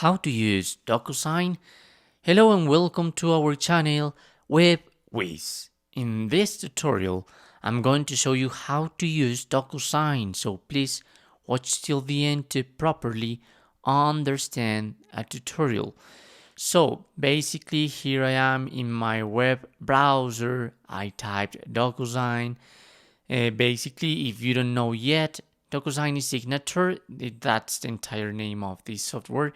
how to use Docusign. Hello and welcome to our channel with Whizz. In this tutorial, I'm going to show you how to use Docusign, so please watch till the end to properly understand a tutorial. So basically here I am in my web browser. I typed Docusign. Basically, if you don't know yet, Docusign is signature. That's the entire name of this software.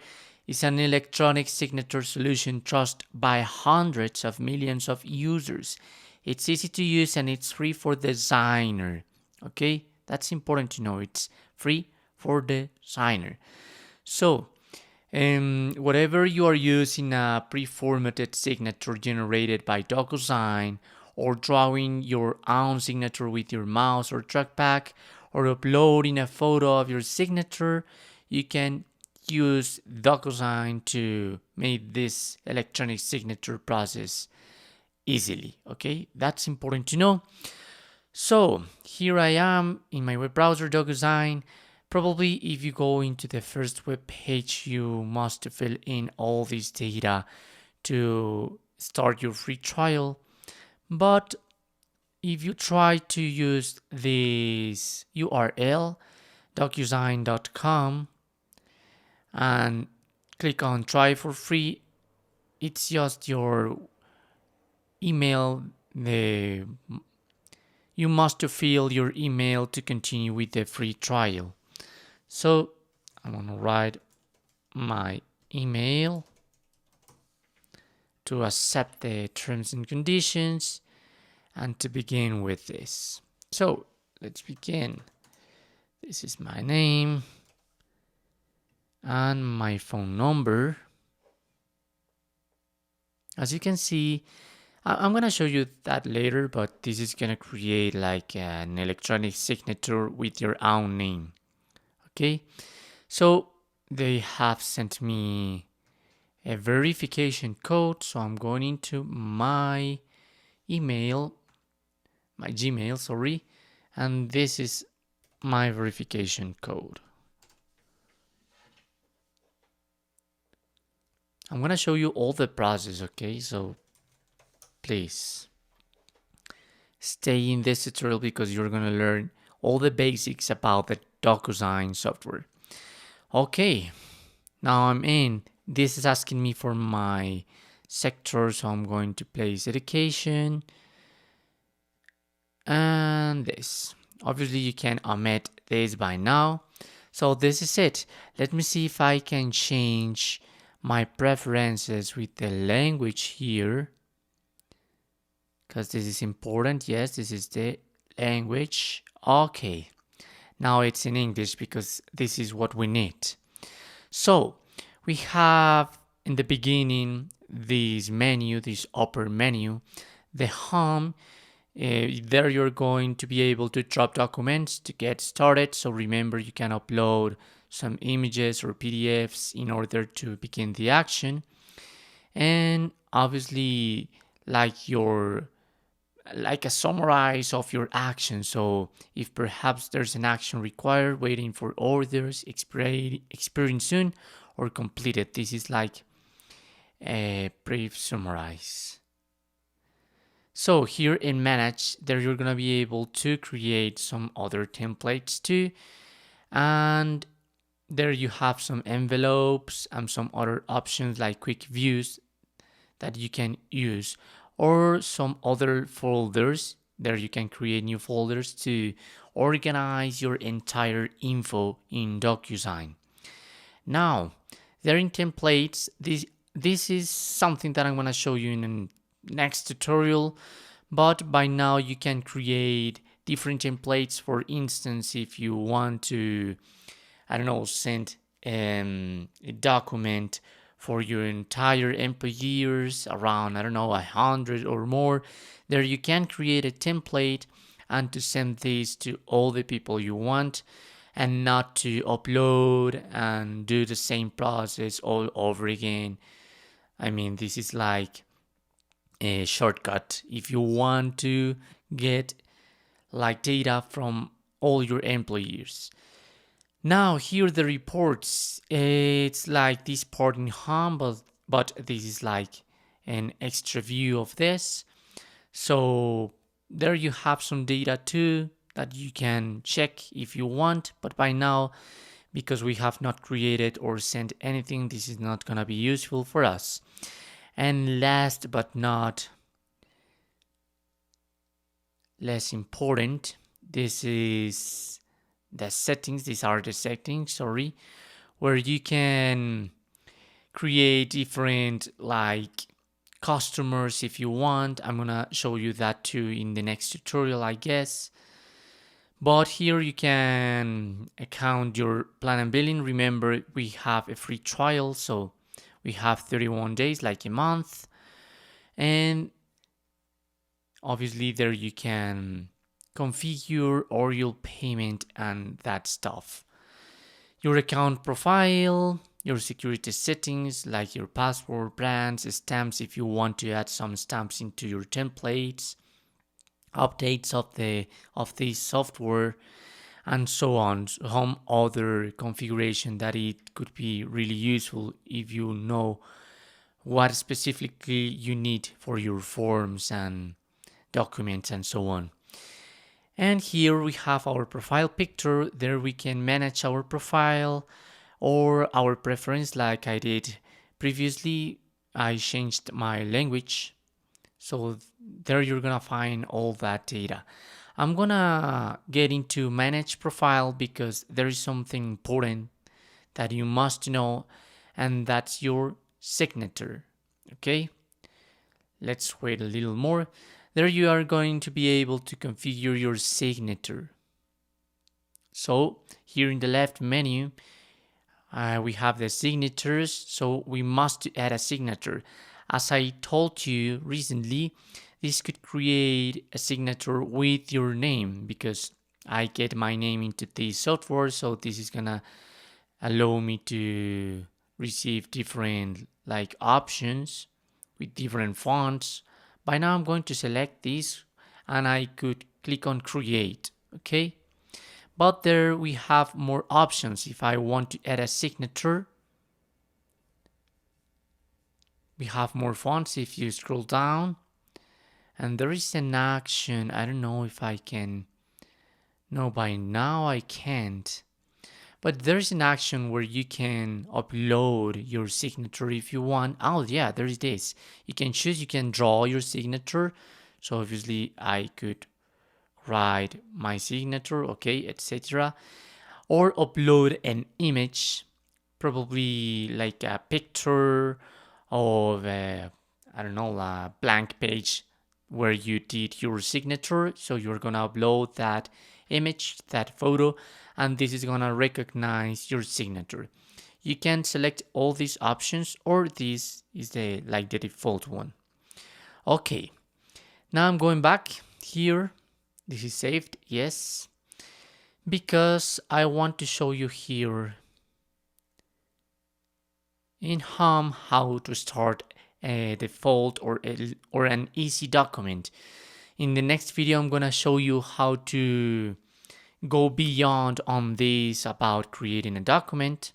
It's an electronic signature solution trusted by hundreds of millions of users. It's easy to use and it's free for the designer. Okay, that's important to know. It's free for the designer. So, whatever you are using a pre-formatted signature generated by Docusign, or drawing your own signature with your mouse or trackpad, or uploading a photo of your signature, you can use Docusign to make this electronic signature process easily. Okay, that's important to know. So here I am in my web browser, Docusign. Probably if you go into the first web page, you must fill in all this data to start your free trial. But if you try to use this URL, docusign.com, and click on try for free, it's just your email. You must fill your email to continue with the free trial. So I'm going to write my email to accept the terms and conditions and to begin with this. So let's begin. This is my name and my phone number. As you can see, I'm going to show you that later, but this is going to create like an electronic signature with your own name. Okay, so they have sent me a verification code. So I'm going into my email, my Gmail, sorry, and this is my verification code. I'm going to show you all the process, okay? So please stay in this tutorial because you're going to learn all the basics about the Docusign software. Okay, now I'm in. This is asking me for my sector, so I'm going to place education and this. Obviously you can omit this by now. So this is it. Let me see if I can change my preferences with the language here, because this is important. Yes, this is the language. Okay, now it's in English because this is what we need. So we have in the beginning this menu, this upper menu, the home. There you're going to be able to drop documents to get started. So remember, you can upload some images or PDFs in order to begin the action. And obviously like a summarize of your action. So if perhaps there's an action required, waiting for orders, expiring soon, or completed, this is like a brief summarize. So here in manage, there you're gonna be able to create some other templates too, and there you have some envelopes and some other options like quick views that you can use, or some other folders. There you can create new folders to organize your entire info in Docusign. Now, there in templates, this is something that I'm going to show you in the next tutorial, but by now you can create different templates. For instance, if you want to, I don't know, send a document for your entire employees, around, I don't know, 100 or more, there you can create a template and to send this to all the people you want, and not to upload and do the same process all over again. I mean, this is like a shortcut if you want to get like data from all your employees. Now here the reports, it's like this part in home, but this is like an extra view of this. So there you have some data too that you can check if you want, but by now, because we have not created or sent anything, this is not gonna be useful for us. And last but not less important, this is the settings. These are the settings, sorry, where you can create different like customers if you want. I'm gonna show you that too in the next tutorial, I guess. But here you can account your plan and billing. Remember, we have a free trial, so we have 31 days, like a month. And obviously there you can configure all your payment and that stuff. Your account profile, your security settings like your password, brands, stamps if you want to add some stamps into your templates, updates of this software, and so on. Some other configuration that it could be really useful if you know what specifically you need for your forms and documents and so on. And here we have our profile picture. There we can manage our profile or our preference like I did previously. I changed my language. So there you're gonna find all that data. I'm gonna get into manage profile because there is something important that you must know, and that's your signature. Okay, let's wait a little more. There you are going to be able to configure your signature. So here in the left menu, we have the signatures, so we must add a signature. As I told you recently, this could create a signature with your name because I get my name into this software, so this is gonna allow me to receive different like options with different fonts. By now I'm going to select this and I could click on create, okay? But there we have more options. If I want to add a signature, we have more fonts if you scroll down. And there is an action. I don't know if I can. No, by now I can't. But there's an action where you can upload your signature if you want. Oh yeah, there is this. You can choose, you can draw your signature. So obviously I could write my signature, okay, etc. Or upload an image, probably like a picture of I don't know, a blank page where you did your signature. So you're gonna upload that image, that photo, and this is gonna recognize your signature. You can select all these options, or this is the default one. Okay, now I'm going back here. This is saved, yes, because I want to show you here in home how to start a default or an easy document. In the next video I'm gonna show you how to go beyond on this about creating a document,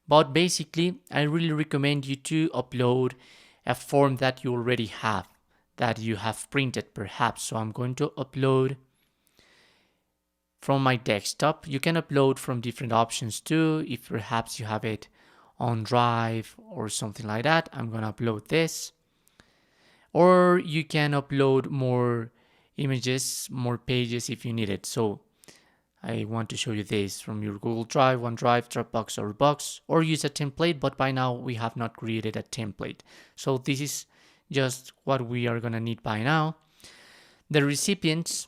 but basically I really recommend you to upload a form that you already have, that you have printed perhaps. So I'm going to upload from my desktop. You can upload from different options too, if perhaps you have it on Drive or something like that. I'm gonna upload this, or you can upload more images, more pages if you need it. So I want to show you this from your Google Drive, OneDrive, Dropbox, or Box, or use a template, but by now we have not created a template. So this is just what we are gonna need by now. The recipients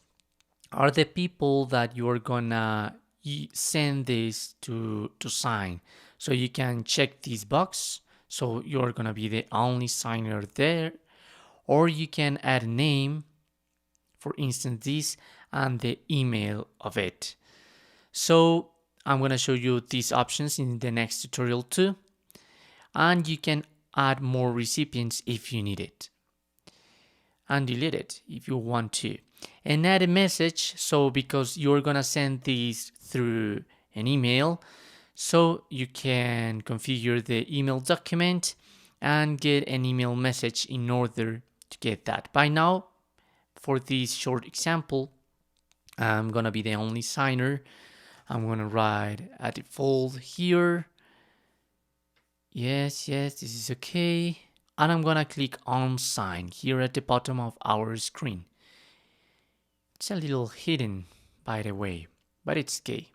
are the people that you are gonna send this to sign. So you can check this box. So you're gonna be the only signer there, or you can add a name, for instance this, and the email of it. So I'm gonna show you these options in the next tutorial too, and you can add more recipients if you need it, and delete it if you want to, and add a message. So because you're gonna send these through an email. So you can configure the email document and get an email message in order to get that. By now, for this short example, I'm gonna be the only signer. I'm gonna write a default here. Yes, this is okay. And I'm gonna click on sign here at the bottom of our screen. It's a little hidden, by the way, but it's okay.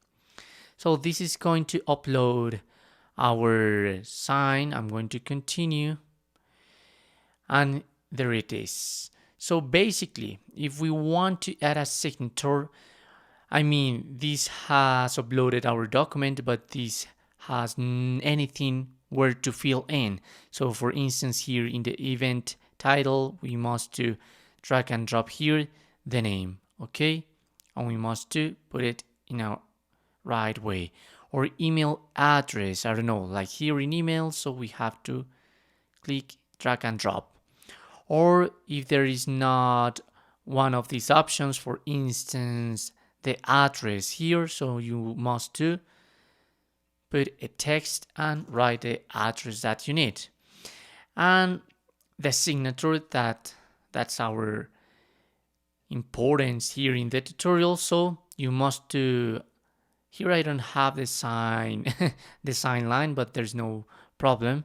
So this is going to upload our sign. I'm going to continue. And there it is. So basically, if we want to add a signature, this has uploaded our document, but this has anything where to fill in. So for instance, here in the event title, we must to drag and drop here the name, okay? And we must to put it in a right way. Or email address, I don't know, like here in email, so we have to click drag and drop. Or if there is not one of these options, for instance, the address here, so you must to put a text and write the address that you need. And the signature, that's our importance here in the tutorial. So you must to, here I don't have the sign the sign line, but there's no problem.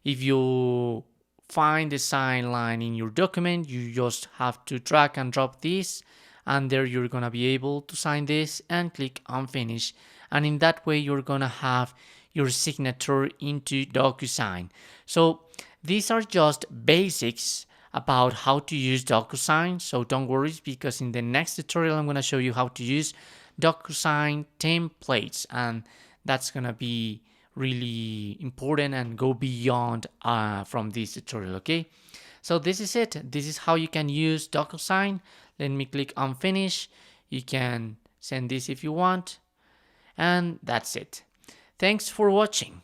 If you find the sign line in your document, you just have to drag and drop this, and there you're gonna be able to sign this and click on finish. And in that way, you're gonna have your signature into Docusign. So these are just basics about how to use Docusign. So don't worry, because in the next tutorial, I'm gonna show you how to use Docusign templates, and that's gonna be really important and go beyond from this tutorial, okay? So this is it. This is how you can use Docusign. Let me click on finish. You can send this if you want, and that's it. Thanks for watching.